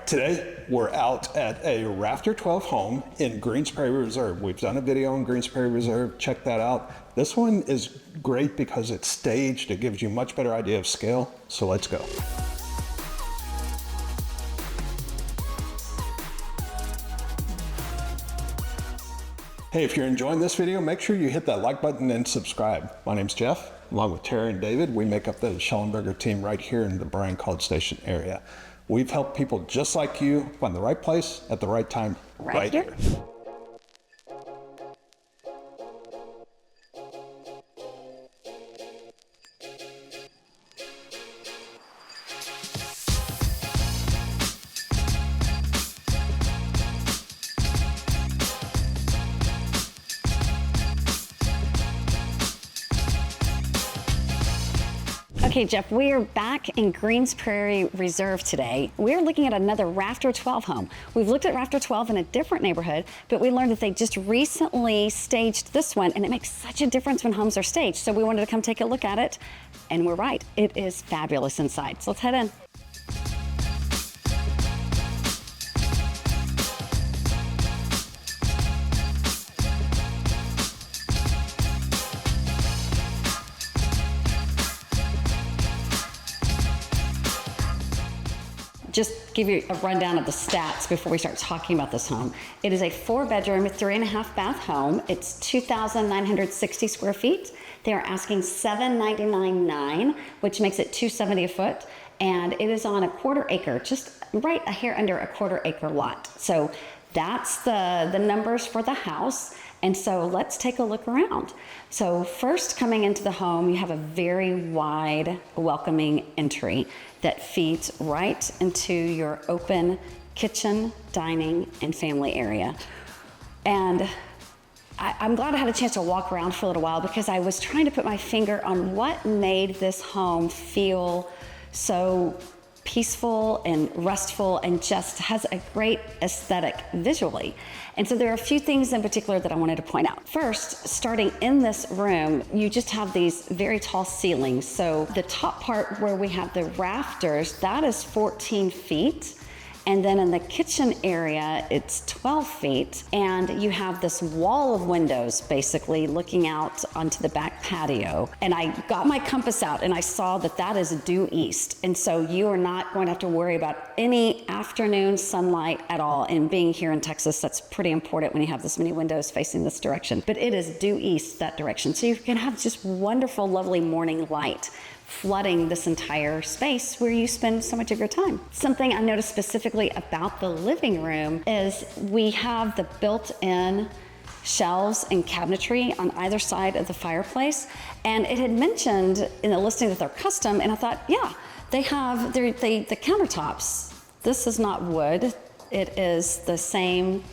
Today, we're out at a Rafter 12 home in Greensbury Reserve. We've done a video on Greensbury Reserve. Check that out. This one is great because it's staged. It gives you a much better idea of scale. So let's go. Hey, if you're enjoying this video, make sure you hit that like button and subscribe. My name's Jeff. Along with Terry and David, we make up the Schellenberger team right here in the Bryan College Station area. We've helped people just like you find the right place at the right time right here. Okay, Jeff, we are back in Greensbury Reserve today. We're looking at another Rafter 12 home. We've looked at Rafter 12 in a different neighborhood, but we learned that they just recently staged this one, and it makes such a difference when homes are staged. So we wanted to come take a look at it, and we're right. It is fabulous inside. So let's head in. Just give you a rundown of the stats before we start talking about this home. It is a 4-bedroom, 3.5 bath home. It's 2,960 square feet. They are asking $799,900, which makes it $270 a foot. And it is on a 1/4 acre, just right a hair under a 1/4 acre lot. So that's the numbers for the house. And so let's take a look around. So first, coming into the home, you have a very wide, welcoming entry that feeds right into your open kitchen, dining, and family area. And I'm glad I had a chance to walk around for a little while because I was trying to put my finger on what made this home feel so peaceful and restful and just has a great aesthetic visually. And so there are a few things in particular that I wanted to point out. First, starting in this room, you just have these very tall ceilings. So the top part where we have the rafters, that is 14 feet. And then in the kitchen area, it's 12 feet. And you have this wall of windows basically looking out onto the back patio. And I got my compass out and I saw that that is due east. And so you are not going to have to worry about any afternoon sunlight at all. And being here in Texas, that's pretty important when you have this many windows facing this direction. But it is due east that direction. So you can have just wonderful, lovely morning light flooding this entire space where you spend so much of your time. Something I noticed specifically about the living room is we have the built-in shelves and cabinetry on either side of the fireplace. And it had mentioned in the listing that they're custom, and I thought, yeah, they have the countertops. This is not wood. It is the same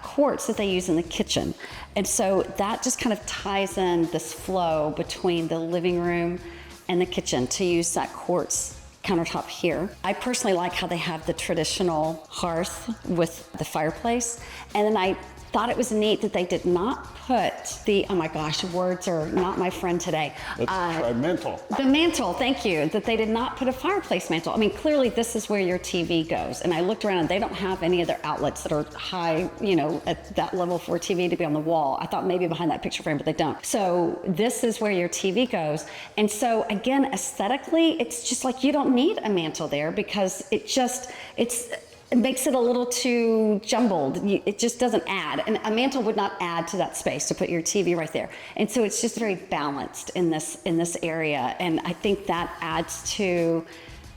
quartz that they use in the kitchen. And so that just kind of ties in this flow between the living room and the kitchen to use that quartz countertop here. I personally like how they have the traditional hearth with the fireplace. And then I thought it was neat that they did not put the, oh my gosh, words are not my friend today. Mantle. The mantle, thank you, that they did not put a fireplace mantle. I mean, clearly this is where your TV goes. And I looked around and they don't have any other outlets that are high, you know, at that level for a TV to be on the wall. I thought maybe behind that picture frame, but they don't. So this is where your TV goes. And so again, aesthetically, it's just like you don't need a mantle there because it makes it a little too jumbled. It just doesn't add. And a mantle would not add to that space to put your TV right there. And so it's just very balanced in this area. And I think that adds to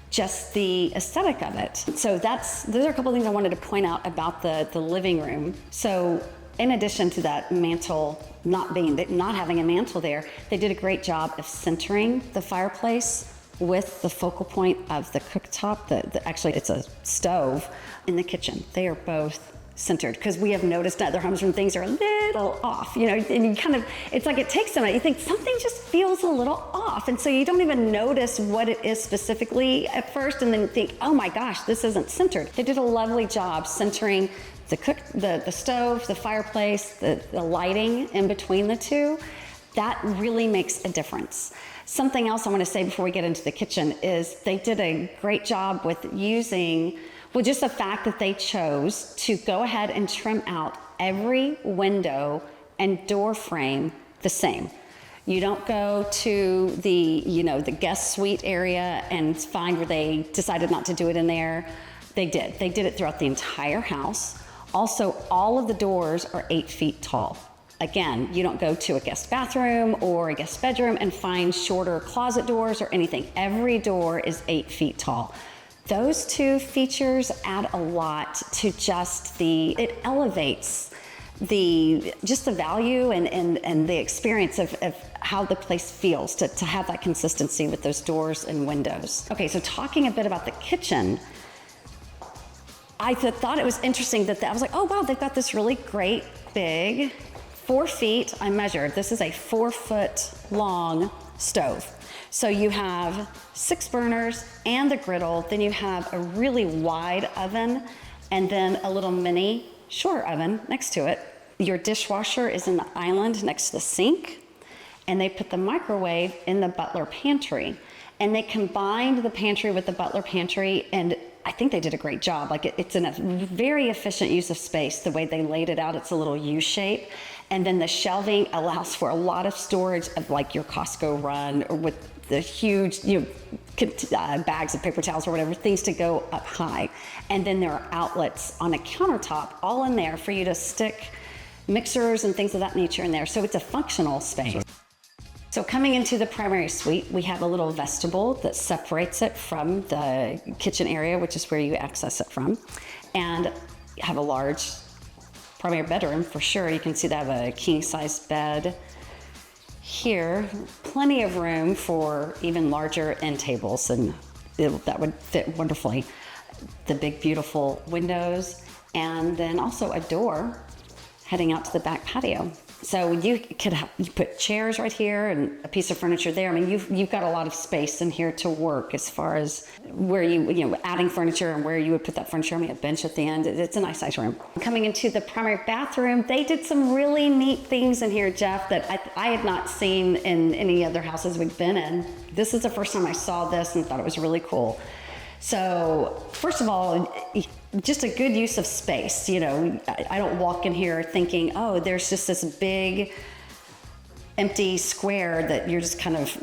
just the aesthetic of it. So those are a couple of things I wanted to point out about the living room. So in addition to that mantle not having a mantle there, they did a great job of centering the fireplace with the focal point of the cooktop. Actually, it's a stove in the kitchen. They are both centered because we have noticed other homes when things are a little off, you know, and you kind of, it's like it takes a minute. You think something just feels a little off. And so you don't even notice what it is specifically at first and then think, oh my gosh, this isn't centered. They did a lovely job centering the stove, the fireplace, the lighting in between the two. That really makes a difference. Something else I want to say before we get into the kitchen is they did a great job with using Well, just the fact that they chose to go ahead and trim out every window and door frame the same. You don't go to the guest suite area and find where they decided not to do it in there. They did. They did it throughout the entire house. Also, all of the doors are 8 feet tall. Again, you don't go to a guest bathroom or a guest bedroom and find shorter closet doors or anything. Every door is 8 feet tall. Those two features add a lot to it elevates the value and the experience of how the place feels to have that consistency with those doors and windows. Okay, so talking a bit about the kitchen, I thought it was interesting that I was like, oh wow, they've got this really great big 4 feet. I measured. This is a 4 foot long stove. So you have 6 burners and the griddle. Then you have a really wide oven and then a little mini shorter oven next to it. Your dishwasher is in the island next to the sink, and they put the microwave in the butler pantry. And they combined the pantry with the butler pantry, and I think they did a great job. Like it's in a very efficient use of space. The way they laid it out, it's a little U shape. And then the shelving allows for a lot of storage of like your Costco run or with the huge bags of paper towels or whatever, things to go up high. And then there are outlets on a countertop all in there for you to stick mixers and things of that nature in there. So it's a functional space. So coming into the primary suite, we have a little vestibule that separates it from the kitchen area, which is where you access it from, and have a large primary bedroom for sure. You can see they have a king-size bed here, plenty of room for even larger end tables, and that would fit wonderfully. The big, beautiful windows, and then also a door heading out to the back patio. So you put chairs right here and a piece of furniture there. I mean, you've got a lot of space in here to work as far as where adding furniture and where you would put that furniture. I mean, a bench at the end. It's a nice size room. Coming into the primary bathroom, they did some really neat things in here, Jeff, that I had not seen in any other houses we've been in. This is the first time I saw this and thought it was really cool. So first of all, just a good use of space. I don't walk in here thinking, oh, there's just this big empty square that you're just kind of,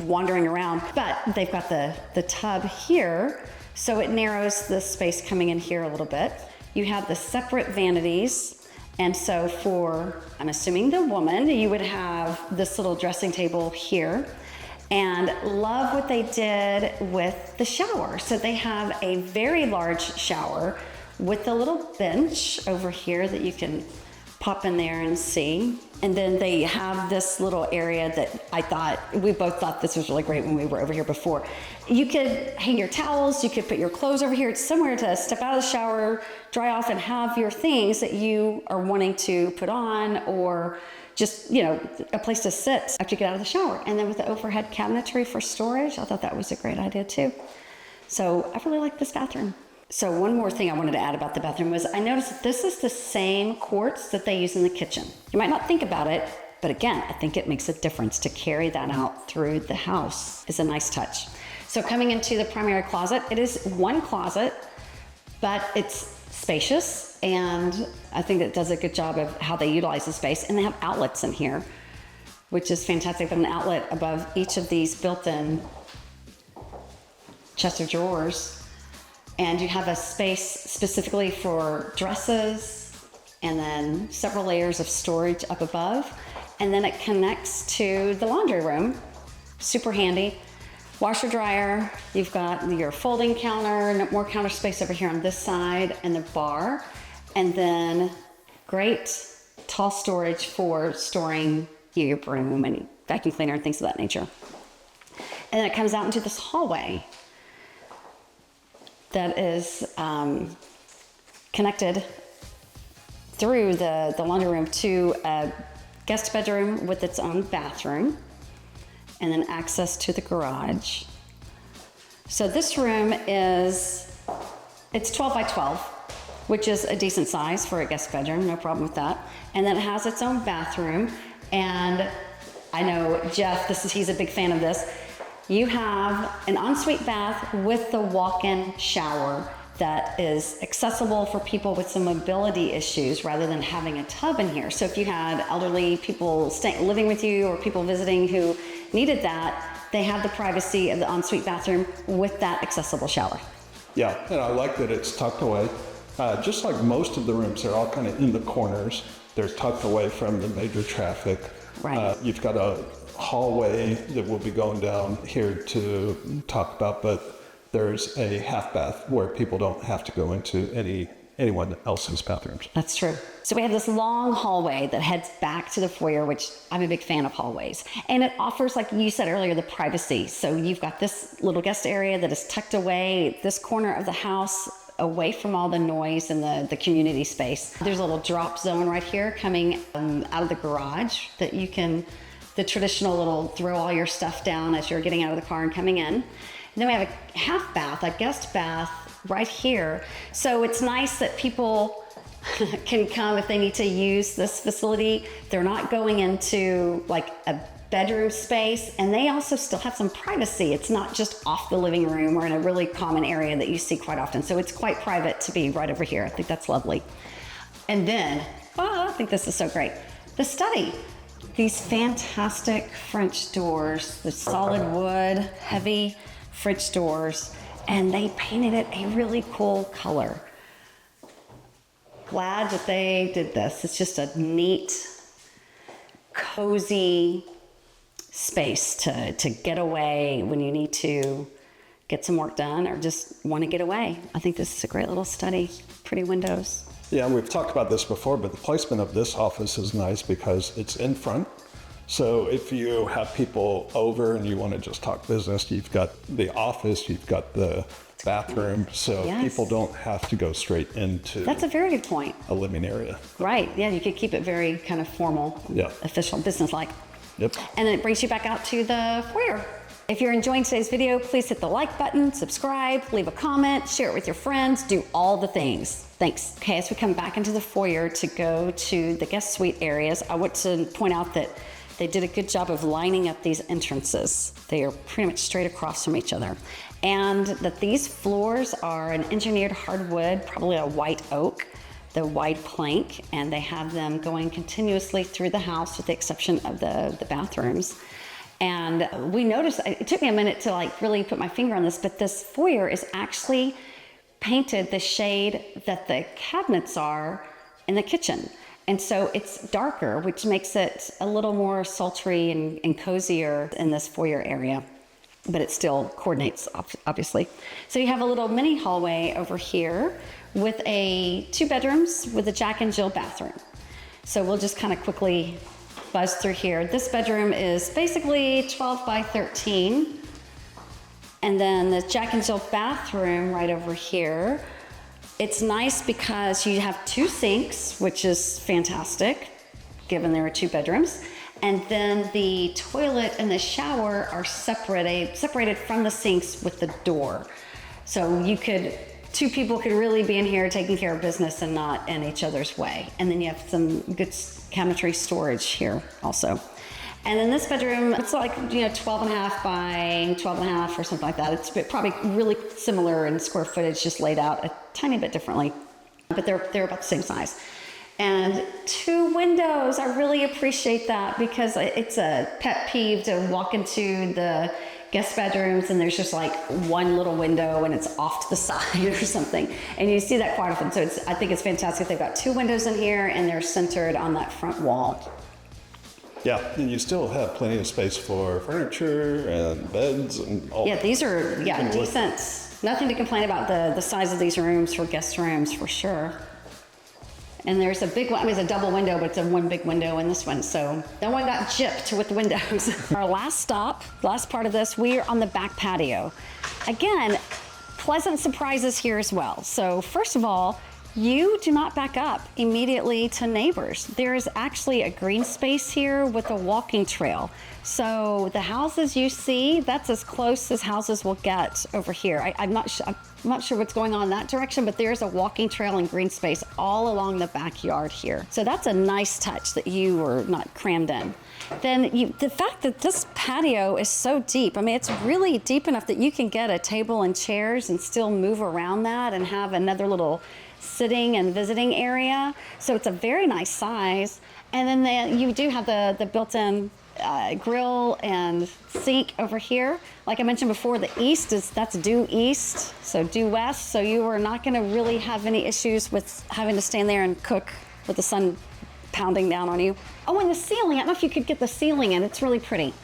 wandering around. But they've got the tub here, so it narrows the space coming in here a little bit. You have the separate vanities. And so I'm assuming the woman, you would have this little dressing table here. And love what they did with the shower. So they have a very large shower with a little bench over here that you can pop in there and see. And then they have this little area that we both thought this was really great when we were over here before. You could hang your towels, you could put your clothes over here. It's somewhere to step out of the shower, dry off, and have your things that you are wanting to put on, or just, a place to sit after you get out of the shower. And then with the overhead cabinetry for storage, I thought that was a great idea too. So I really like this bathroom. So one more thing I wanted to add about the bathroom was I noticed that this is the same quartz that they use in the kitchen. You might not think about it, but again, I think it makes a difference to carry that out through the house. Is a nice touch. So coming into the primary closet, it is one closet, but it's spacious, and I think it does a good job of how they utilize the space. And they have outlets in here, which is fantastic. But an outlet above each of these built-in chest of drawers. And you have a space specifically for dresses, and then several layers of storage up above. And then it connects to the laundry room. Super handy. Washer dryer, you've got your folding counter, more counter space over here on this side, and the bar. And then great tall storage for storing your broom and vacuum cleaner and things of that nature. And then it comes out into this hallway that is connected through the laundry room to a guest bedroom with its own bathroom, and then access to the garage. So this room it's 12 by 12, which is a decent size for a guest bedroom, no problem with that. And then it has its own bathroom. And I know Jeff, he's a big fan of this. You have an ensuite bath with the walk-in shower that is accessible for people with some mobility issues rather than having a tub in here. So if you had elderly people living with you or people visiting who needed that, they have the privacy of the ensuite bathroom with that accessible shower. Yeah, and I like that it's tucked away. Just like most of the rooms, they're all kind of in the corners. They're tucked away from the major traffic. Right. You've got a hallway that we'll be going down here to talk about, but there's a half bath where people don't have to go into anyone else's bathrooms. That's true. So we have this long hallway that heads back to the foyer, which I'm a big fan of hallways. And it offers, like you said earlier, the privacy. So you've got this little guest area that is tucked away, this corner of the house, away from all the noise and the community space. There's a little drop zone right here coming out of the garage that you can, the traditional little throw all your stuff down as you're getting out of the car and coming in. And then we have a half bath, a guest bath right here. So it's nice that people can come if they need to use this facility. They're not going into like a bedroom space, and they also still have some privacy. It's not just off the living room or in a really common area that you see quite often. So it's quite private to be right over here. I think that's lovely. And then, oh, I think this is so great. The study. These fantastic French doors, the solid wood, heavy French doors, and they painted it a really cool color. Glad that they did this. It's just a neat, cozy space to get away when you need to get some work done or just want to get away. I think this is a great little study. Pretty windows. Yeah, we've talked about this before, but the placement of this office is nice because it's in front. So if you have people over and you want to just talk business, you've got the office, you've got the bathroom, so yes, people don't have to go straight into That's a very good point. a living area. Right, yeah, you could keep it very kind of formal, Yeah. official, business-like. Yep. And then it brings you back out to the foyer. If you're enjoying today's video, please hit the like button, subscribe, leave a comment, share it with your friends, do all the things. Thanks. Okay, as we come back into the foyer to go to the guest suite areas, I want to point out that they did a good job of lining up these entrances. They are pretty much straight across from each other. And that these floors are an engineered hardwood, probably a white oak, the wide plank, and they have them going continuously through the house with the exception of the bathrooms. And we noticed, it took me a minute to like really put my finger on this, but this foyer is actually painted the shade that the cabinets are in the kitchen. And so it's darker, which makes it a little more sultry and cozier in this foyer area, but it still coordinates, obviously. So you have a little mini hallway over here with 2 bedrooms with a Jack and Jill bathroom. So we'll just kind of quickly buzz through here. This bedroom is basically 12 by 13. And then the Jack and Jill bathroom right over here. It's nice because you have 2 sinks, which is fantastic, given there are 2 bedrooms. And then the toilet and the shower are separated from the sinks with the door. So 2 people could really be in here taking care of business and not in each other's way. And then you have some good cabinetry storage here also. And then this bedroom, it's like, 12 and a half by 12 and a half or something like that. It's probably really similar in square footage, just laid out a tiny bit differently, but they're about the same size. And 2 windows, I really appreciate that because it's a pet peeve to walk into the guest bedrooms and there's just like 1 little window and it's off to the side or something. And you see that quite often. So I think it's fantastic. They've got 2 windows in here and they're centered on that front wall. Yeah, and you still have plenty of space for furniture and beds and all. Yeah, these are, decent. Nothing to complain about the size of these rooms for guest rooms for sure. And there's a big one, it's a double window, but it's a 1 big window in this one. So no one got gypped with the windows. Our last part of this, we're on the back patio. Again, pleasant surprises here as well. So first of all, you do not back up immediately to neighbors. There is actually a green space here with a walking trail. So the houses you see, that's as close as houses will get over here. I'm not sure what's going on in that direction, but there's a walking trail and green space all along the backyard here. So that's a nice touch that you were not crammed in. then the fact that this patio is so deep, I mean, it's really deep enough that you can get a table and chairs and still move around that and have another little sitting and visiting area. So it's a very nice size. And then you do have the built-in grill and sink over here. Like I mentioned before, the east that's due east, so due west. So you are not going to really have any issues with having to stand there and cook with the sun pounding down on you. Oh, and the ceiling. I don't know if you could get the ceiling in. It's really pretty.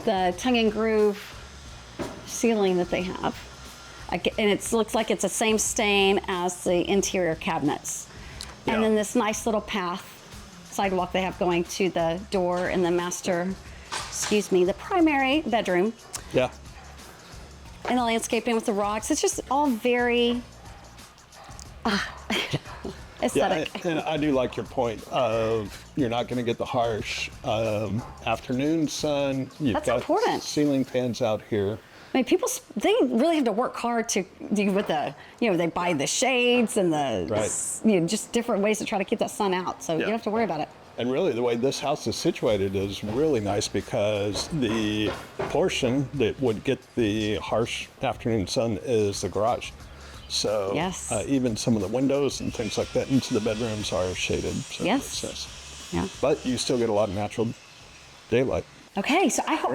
The tongue and groove ceiling that they have. And it looks like it's the same stain as the interior cabinets. Yeah. And then this nice little path, sidewalk they have going to the door in the the primary bedroom. Yeah. And the landscaping with the rocks. It's just all very aesthetic. Yeah, and I do like your point of you're not going to get the harsh afternoon sun. That's important. Ceiling fans out here. I mean, they really have to work hard to do with they buy the shades and just different ways to try to keep that sun out. So you don't have to worry about it. And really, the way this house is situated is really nice because the portion that would get the harsh afternoon sun is the garage. So yes. Even some of the windows and things like that into the bedrooms are shaded. So yes. Nice. Yeah. But you still get a lot of natural daylight. Okay, so I hope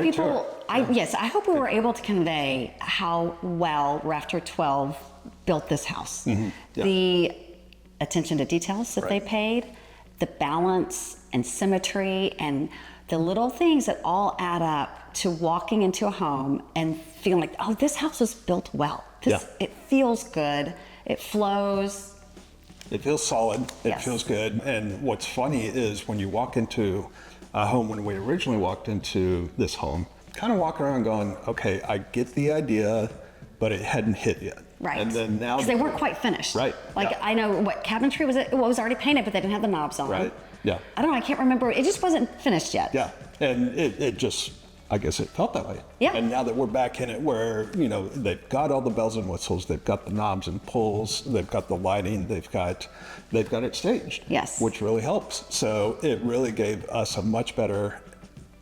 I hope we were able to convey how well Rafter 12 built this house. Mm-hmm. Yeah. The attention to details that they paid, the balance and symmetry, and the little things that all add up to walking into a home and feeling like, oh, this house was built well. It feels good. It flows. It feels solid. It Yes. feels good. And what's funny is when you walk into a home, when we originally walked into this home, kind of walk around going, okay, I get the idea, but it hadn't hit yet. Right. And then now because they weren't quite finished. Right. Like yeah. I know what cabinetry was. It was already painted, but they didn't have the knobs on. Right. Yeah. I don't know. I can't remember. It just wasn't finished yet. Yeah. And it just, I guess it felt that way. Yeah. And now that we're back in it where, they've got all the bells and whistles, they've got the knobs and pulls, they've got the lighting, they've got it staged. Yes. Which really helps. So it really gave us a much better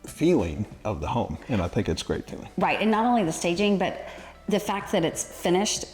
feeling of the home. And I think it's a great feeling. Right. And not only the staging, but the fact that it's finished.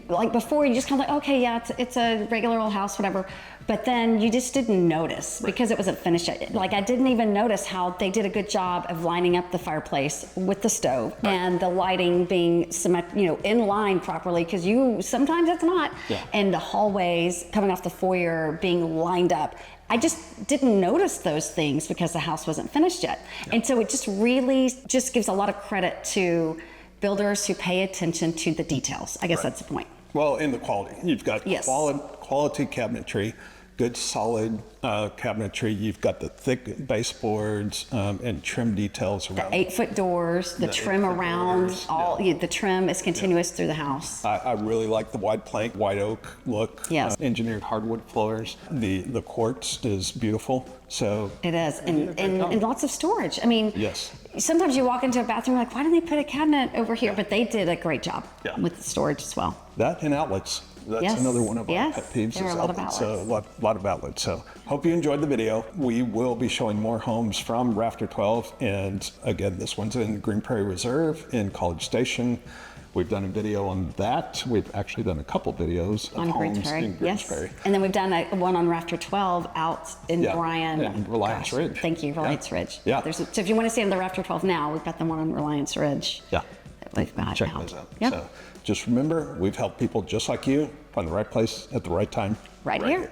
Like before, you just kind of like, okay, yeah, it's a regular old house, whatever. But then you just didn't notice because it wasn't finished yet. Like I didn't even notice how they did a good job of lining up the fireplace with the stove and the lighting being in line properly, because sometimes it's not. Yeah. And the hallways coming off the foyer being lined up. I just didn't notice those things because the house wasn't finished yet. Yeah. And so it just really just gives a lot of credit to builders who pay attention to the details. I guess that's the point. Well, in the quality. You've got Yes. quality cabinetry, good solid cabinetry. You've got the thick baseboards and trim details around. The 8-foot doors, the trim around, doors, the trim is continuous through the house. I really like the wide plank, white oak look. Yes. Engineered hardwood floors. The quartz is beautiful. So it is, and lots of storage. I mean, yes. Sometimes you walk into a bathroom like, why didn't they put a cabinet over here? But they did a great job with the storage as well. That and outlets. That's another one of our pet peeves. There are a lot of outlets. So a lot of outlets. So hope you enjoyed the video. We will be showing more homes from Rafter 12. And again, this one's in Greensbury Reserve in College Station. We've done a video on that. We've actually done a couple videos of homes in Greensbury. Yes. And then we've done one on Rafter 12 out in Bryan. And Reliance Ridge. Thank you, Reliance Ridge. Yeah. So if you want to see the Rafter 12 now, we've got the one on Reliance Ridge. Yeah. Check those out. Yep. So just remember, we've helped people just like you find the right place at the right time. Right here.